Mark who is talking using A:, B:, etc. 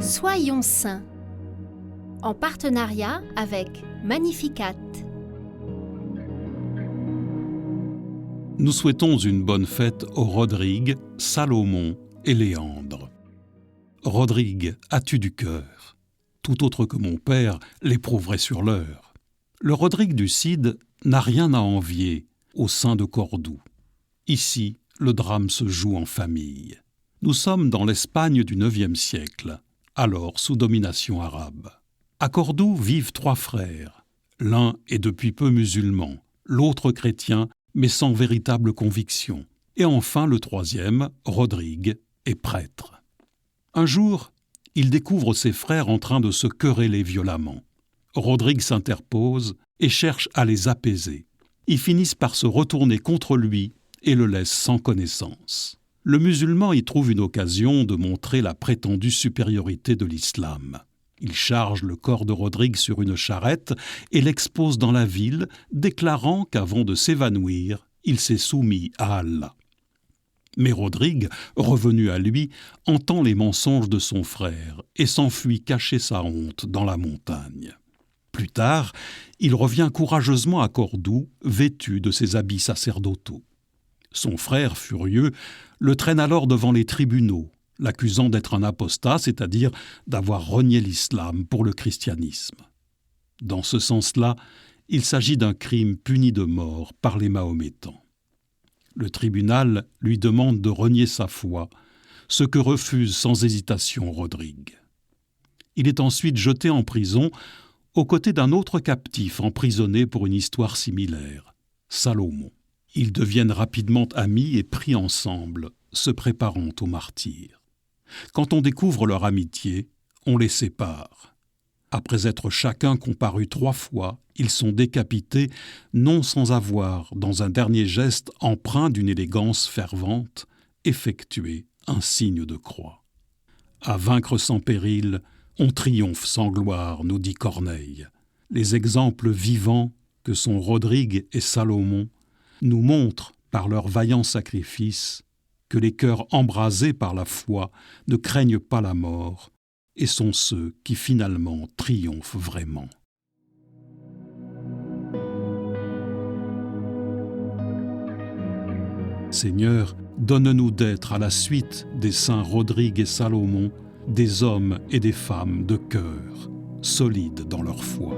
A: Soyons saints, en partenariat avec Magnificat.
B: Nous souhaitons une bonne fête aux Rodrigue, Salomon et Léandre. Rodrigue, as-tu du cœur? Tout autre que mon père l'éprouverait sur l'heure. Le Rodrigue du Cid n'a rien à envier au sein de Cordoue. Ici, le drame se joue en famille. Nous sommes dans l'Espagne du IXe siècle, alors sous domination arabe. À Cordoue vivent 3 frères. L'un est depuis peu musulman, l'autre chrétien, mais sans véritable conviction. Et enfin le 3e, Rodrigue, est prêtre. Un jour, il découvre ses frères en train de se quereller violemment. Rodrigue s'interpose et cherche à les apaiser. Ils finissent par se retourner contre lui et le laissent sans connaissance. Le musulman y trouve une occasion de montrer la prétendue supériorité de l'islam. Il charge le corps de Rodrigue sur une charrette et l'expose dans la ville, déclarant qu'avant de s'évanouir, il s'est soumis à Allah. Mais Rodrigue, revenu à lui, entend les mensonges de son frère et s'enfuit cacher sa honte dans la montagne. Plus tard, il revient courageusement à Cordoue, vêtu de ses habits sacerdotaux. Son frère, furieux, le traîne alors devant les tribunaux, l'accusant d'être un apostat, c'est-à-dire d'avoir renié l'islam pour le christianisme. Dans ce sens-là, il s'agit d'un crime puni de mort par les Mahométans. Le tribunal lui demande de renier sa foi, ce que refuse sans hésitation Rodrigue. Il est ensuite jeté en prison aux côtés d'un autre captif emprisonné pour une histoire similaire, Salomon. Ils deviennent rapidement amis et pris ensemble, se préparant au martyre. Quand on découvre leur amitié, on les sépare. Après être chacun comparus 3 fois, ils sont décapités, non sans avoir, dans un dernier geste empreint d'une élégance fervente, effectué un signe de croix. À vaincre sans péril, on triomphe sans gloire, nous dit Corneille. Les exemples vivants que sont Rodrigue et Salomon nous montrent, par leur vaillant sacrifice, que les cœurs embrasés par la foi ne craignent pas la mort et sont ceux qui finalement triomphent vraiment. Seigneur, donne-nous d'être à la suite des saints Rodrigue et Salomon, des hommes et des femmes de cœur, solides dans leur foi.